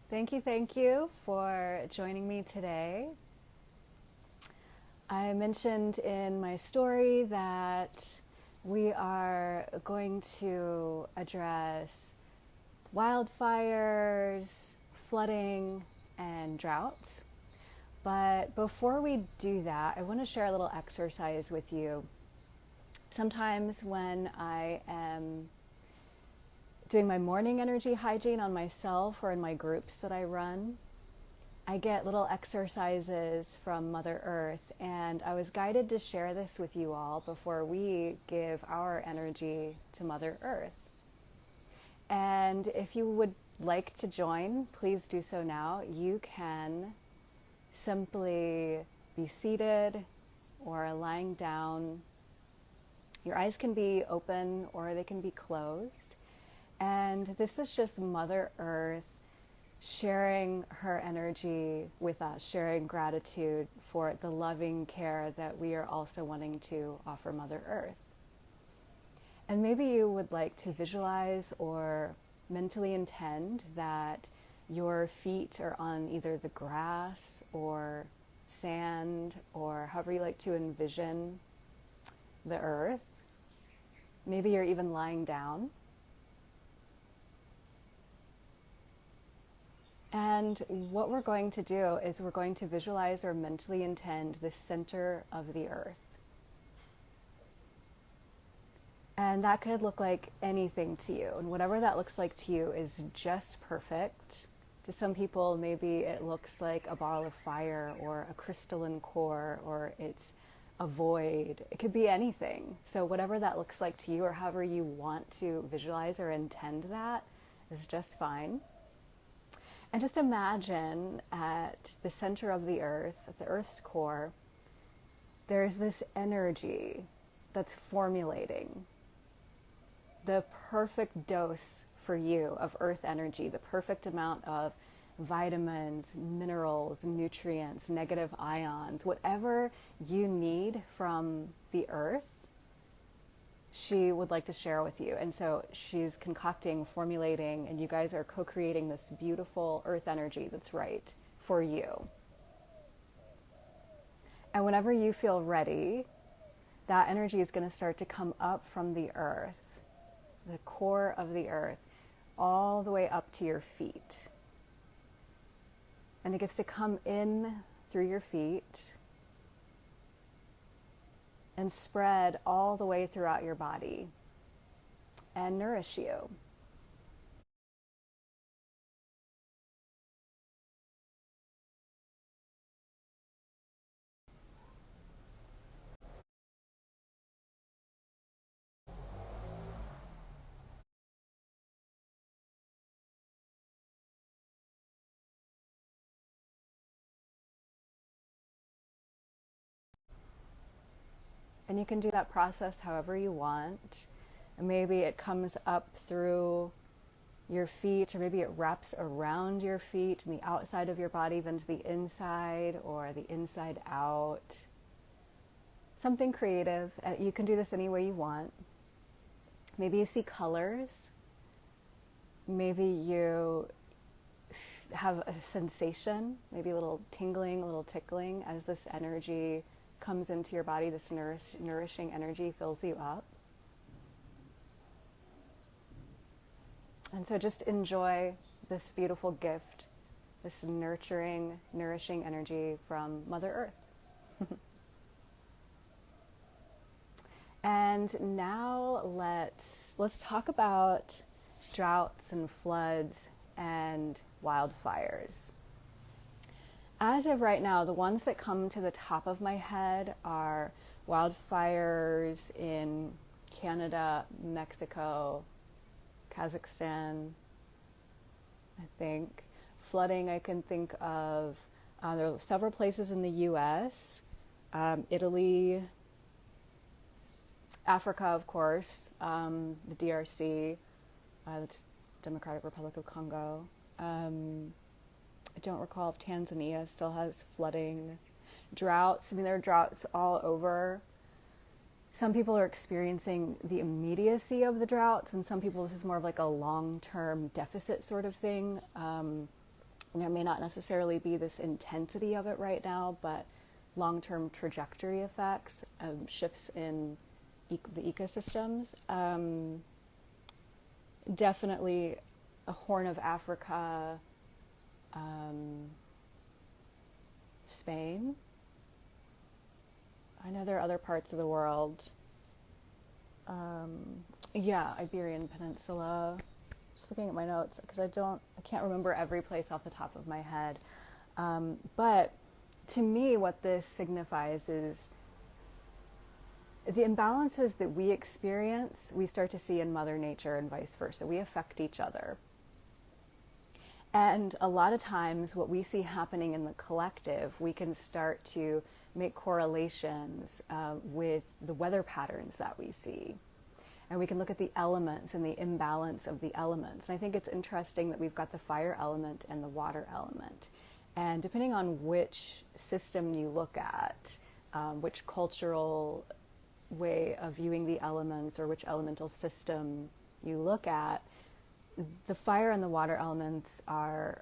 Thank you for joining me today. I mentioned in my story that we are going to address wildfires, flooding, and droughts. But before we do that, I want to share a little exercise with you. Sometimes when I am doing my morning energy hygiene on myself or in my groups that I run, I get little exercises from Mother Earth, and I was guided to share this with you all before we give our energy to Mother Earth. And if you would like to join, please do so now. You can simply be seated or lying down. Your eyes can be open or they can be closed. And this is just Mother Earth sharing her energy with us, sharing gratitude for the loving care that we are also wanting to offer Mother Earth. And maybe you would like to visualize or mentally intend that your feet are on either the grass or sand, or however you like to envision the earth. Maybe you're even lying down. And what we're going to do is we're going to visualize or mentally intend the center of the earth. And that could look like anything to you. And whatever that looks like to you is just perfect. To some people, maybe it looks like a ball of fire or a crystalline core, or it's a void. It could be anything. So whatever that looks like to you, or however you want to visualize or intend that, is just fine. And just imagine at the center of the earth, at the earth's core, there's this energy that's formulating the perfect dose for you of earth energy, the perfect amount of vitamins, minerals, nutrients, negative ions, whatever you need from the earth, she would like to share with you. And so she's concocting, formulating, and you guys are co-creating this beautiful earth energy that's right for you. And whenever you feel ready, that energy is going to start to come up from the earth, the core of the earth, all the way up to your feet. And it gets to come in through your feet and spread all the way throughout your body and nourish you. And you can do that process however you want. And maybe it comes up through your feet, or maybe it wraps around your feet and the outside of your body, then to the inside, or the inside out. Something creative. You can do this any way you want. Maybe you see colors. Maybe you have a sensation, maybe a little tingling, a little tickling as this energy comes into your body, this nourishing energy fills you up. And so just enjoy this beautiful gift, this nurturing, nourishing energy from Mother Earth. And now let's talk about droughts and floods and wildfires. As of right now, the ones that come to the top of my head are wildfires in Canada, Mexico, Kazakhstan, I think. Flooding, I can think of. There are several places in the US, Italy, Africa, of course, the DRC, that's Democratic Republic of Congo. I don't recall if Tanzania still has flooding. Droughts, I mean, there are droughts all over. Some people are experiencing the immediacy of the droughts, and some people, this is more of like a long-term deficit sort of thing. There may not necessarily be this intensity of it right now, but long-term trajectory effects, shifts in the ecosystems. Definitely a Horn of Africa, Spain. I know there are other parts of the world. Yeah, Iberian Peninsula. Just looking at my notes because I can't remember every place off the top of my head. But to me, what this signifies is the imbalances that we experience, we start to see in Mother Nature and vice versa. We affect each other. And a lot of times what we see happening in the collective, we can start to make correlations with the weather patterns that we see. And we can look at the elements and the imbalance of the elements. And I think it's interesting that we've got the fire element and the water element. And depending on which system you look at, which cultural way of viewing the elements or which elemental system you look at, the fire and the water elements are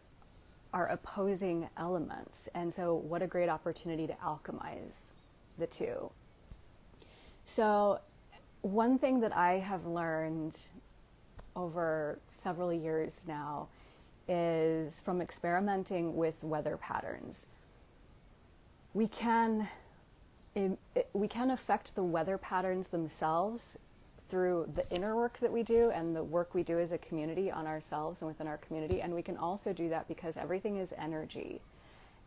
opposing elements. And so what a great opportunity to alchemize the two. So one thing that I have learned over several years now is from experimenting with weather patterns. We can affect the weather patterns themselves through the inner work that we do and the work we do as a community on ourselves and within our community. And we can also do that because everything is energy.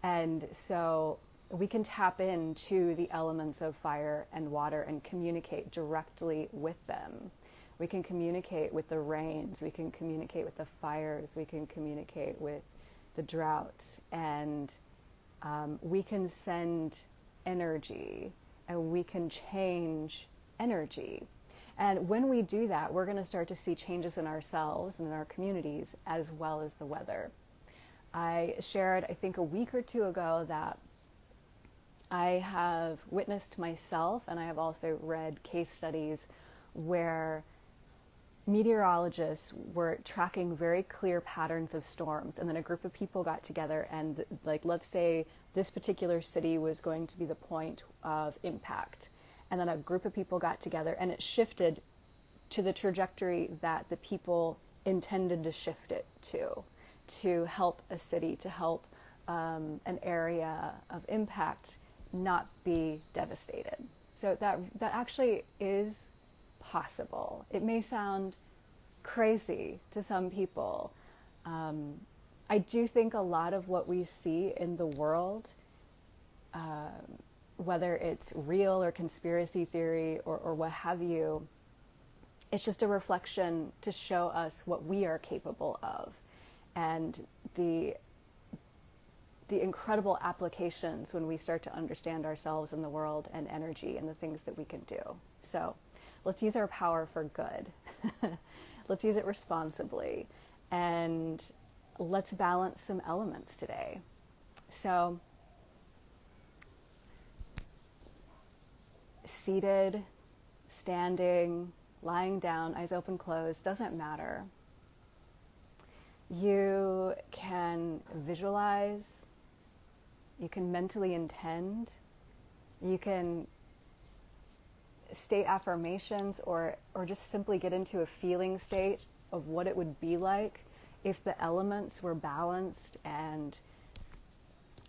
And so we can tap into the elements of fire and water and communicate directly with them. We can communicate with the rains, we can communicate with the fires, we can communicate with the droughts, and we can send energy and we can change energy. And when we do that, we're going to start to see changes in ourselves and in our communities as well as the weather. I shared, I think a week or two ago, that I have witnessed myself, and I have also read case studies where meteorologists were tracking very clear patterns of storms, and then a group of people got together and, like, let's say this particular city was going to be the point of impact, and then a group of people got together and it shifted to the trajectory that the people intended to shift it to help a city, to help an area of impact not be devastated. So that actually is possible. It may sound crazy to some people. I do think a lot of what we see in the world, whether it's real or conspiracy theory or what have you, it's just a reflection to show us what we are capable of and the incredible applications when we start to understand ourselves and the world and energy and the things that we can do. So let's use our power for good. Let's use it responsibly. And let's balance some elements today. So seated, standing, lying down, eyes open, closed, doesn't matter. You can visualize, you can mentally intend, you can state affirmations or just simply get into a feeling state of what it would be like if the elements were balanced and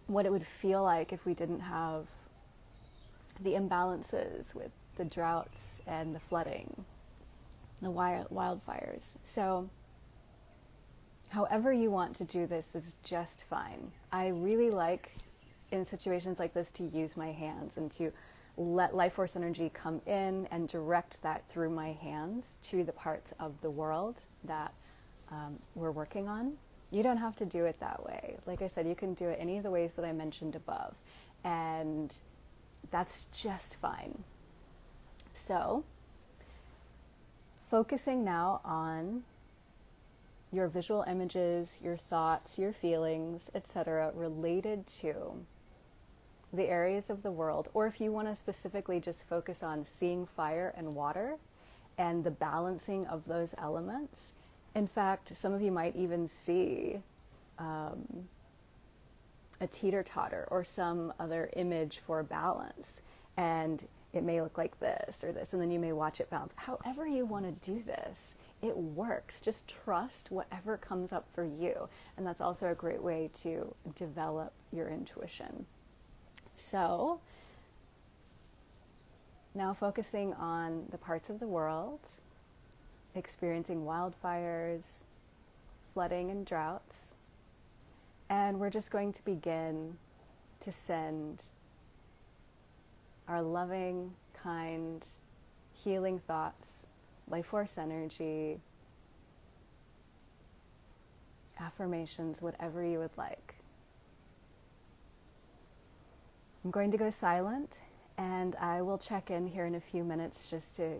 what it would feel like if we didn't have the imbalances with the droughts and the flooding, the wildfires. So however you want to do this is just fine. I really like in situations like this to use my hands and to let life force energy come in and direct that through my hands to the parts of the world that we're working on. You don't have to do it that way. Like I said, you can do it any of the ways that I mentioned above, and that's just fine. So, focusing now on your visual images, your thoughts, your feelings, etc., related to the areas of the world, or if you want to specifically just focus on seeing fire and water and the balancing of those elements. In fact, some of you might even see a teeter-totter or some other image for balance. And it may look like this or this, and then you may watch it bounce. However you want to do this, it works. Just trust whatever comes up for you. And that's also a great way to develop your intuition. So now focusing on the parts of the world experiencing wildfires, flooding, and droughts. And we're just going to begin to send our loving, kind, healing thoughts, life force energy, affirmations, whatever you would like. I'm going to go silent, and I will check in here in a few minutes just to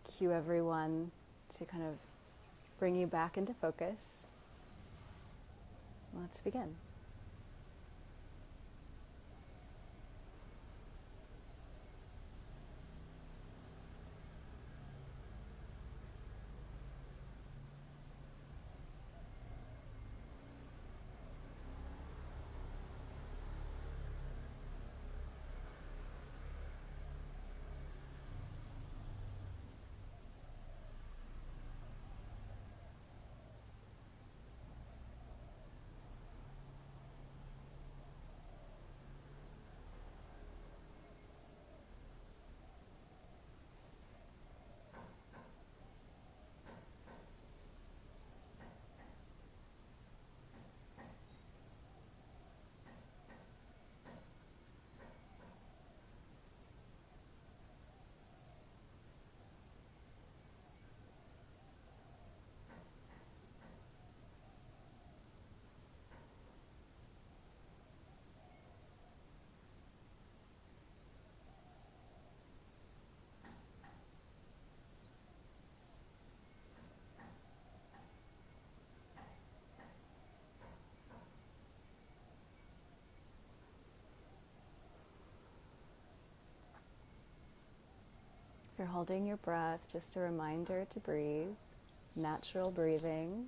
cue everyone to kind of bring you back into focus. Let's begin. If you're holding your breath, just a reminder to breathe, natural breathing.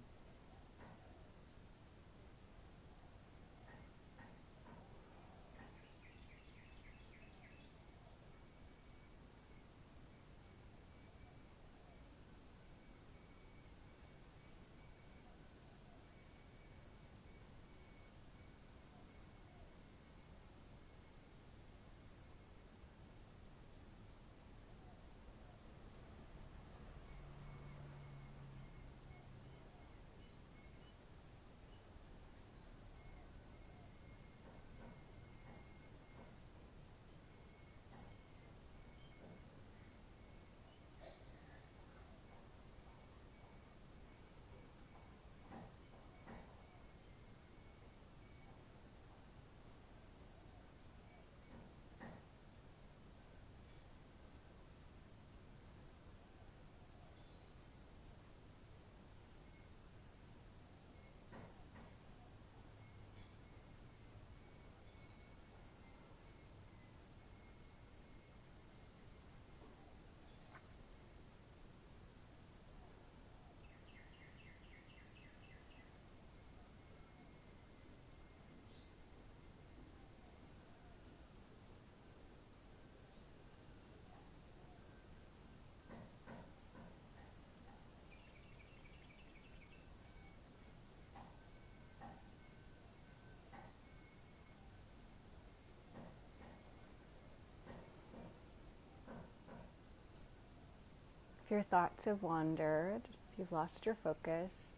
If your thoughts have wandered, if you've lost your focus,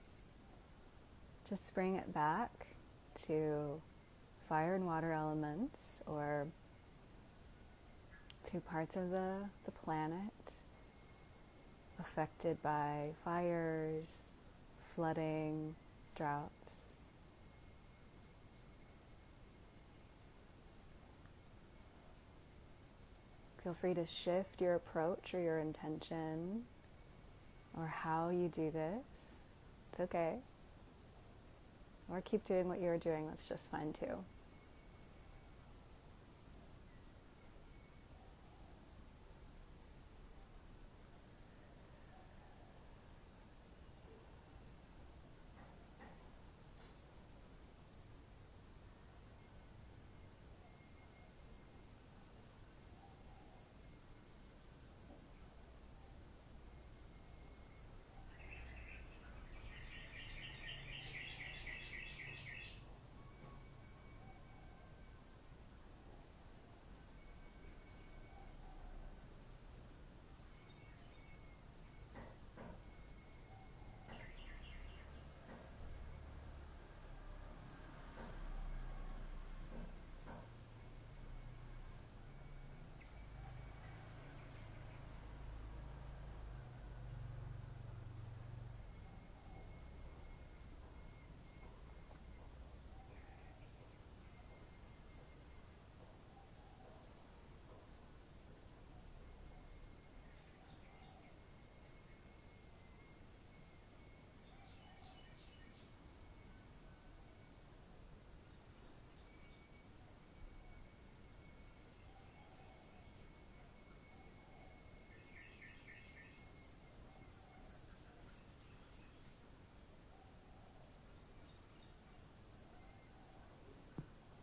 just bring it back to fire and water elements, or to parts of the planet affected by fires, flooding, droughts. Feel free to shift your approach or your intention or how you do this. It's okay. Or keep doing what you're doing. That's just fine too.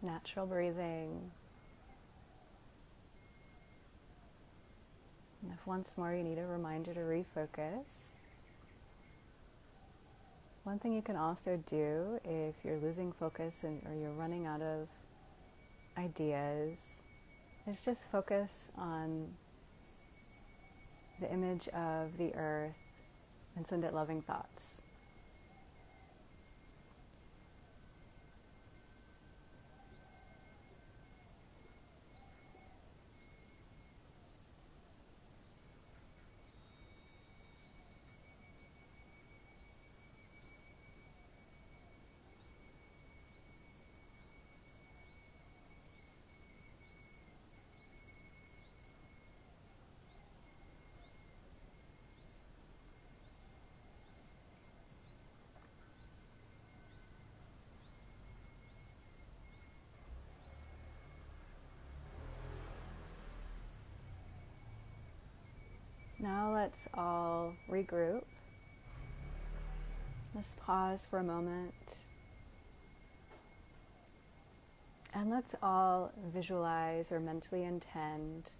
natural breathing. And if once more you need a reminder to refocus, one thing you can also do if you're losing focus or you're running out of ideas is just focus on the image of the earth and send it loving thoughts. Now let's all regroup. Let's pause for a moment. And let's all visualize or mentally intend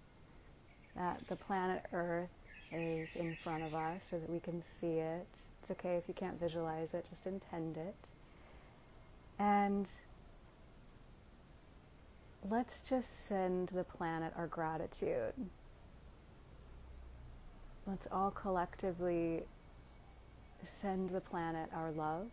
that the planet Earth is in front of us so that we can see it. It's okay if you can't visualize it, just intend it. And let's just send the planet our gratitude. Let's all collectively send the planet our love.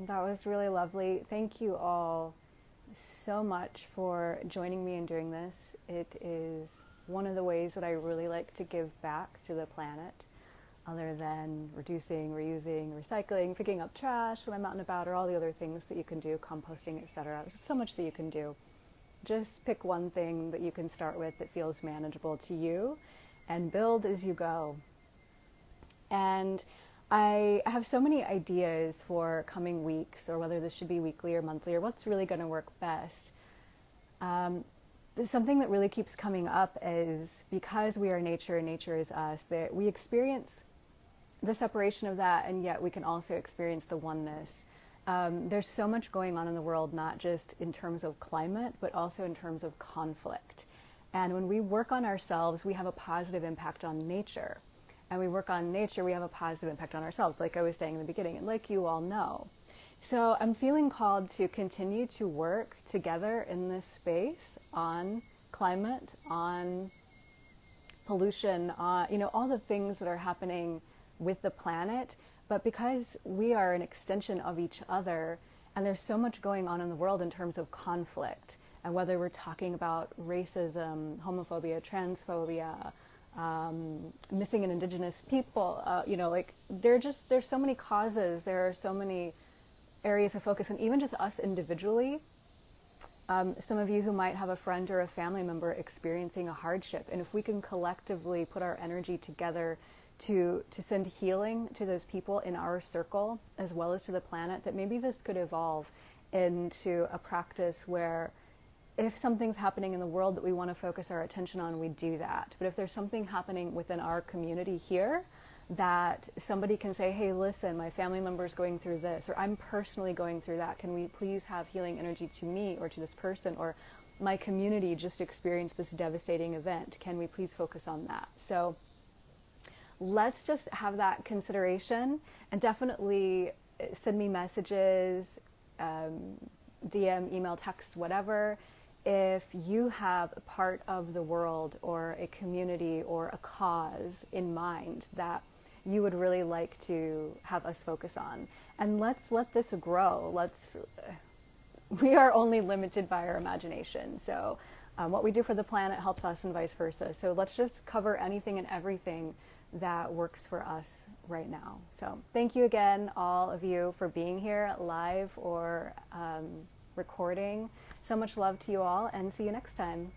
That was really lovely. Thank you all so much for joining me in doing this. It is one of the ways that I really like to give back to the planet, other than reducing, reusing, recycling, picking up trash when I'm out and about, or all the other things that you can do, composting, etc. There's so much that you can do. Just pick one thing that you can start with that feels manageable to you and build as you go. And I have so many ideas for coming weeks, or whether this should be weekly or monthly, or what's really going to work best. Something that really keeps coming up is, because we are nature and nature is us, that we experience the separation of that, and yet we can also experience the oneness. There's so much going on in the world, not just in terms of climate, but also in terms of conflict. And when we work on ourselves, we have a positive impact on nature. And we work on nature, we have a positive impact on ourselves, like I was saying in the beginning, and like you all know. So I'm feeling called to continue to work together in this space on climate, on pollution, on, all the things that are happening with the planet. But because we are an extension of each other, and there's so much going on in the world in terms of conflict, and whether we're talking about racism, homophobia, transphobia, missing and indigenous people, there's so many causes, there are so many areas of focus, and even just us individually, some of you who might have a friend or a family member experiencing a hardship, and if we can collectively put our energy together to send healing to those people in our circle, as well as to the planet, that maybe this could evolve into a practice where if something's happening in the world that we want to focus our attention on, we do that. But if there's something happening within our community here that somebody can say, hey, listen, my family member's going through this, or I'm personally going through that, can we please have healing energy to me or to this person, or my community just experienced this devastating event, can we please focus on that? So let's just have that consideration, and definitely send me messages, DM, email, text, whatever, if you have a part of the world or a community or a cause in mind that you would really like to have us focus on. And let's let this grow. We are only limited by our imagination. So what we do for the planet helps us, and vice versa. So let's just cover anything and everything that works for us right now. So thank you again, all of you, for being here live or recording. So much love to you all, and see you next time.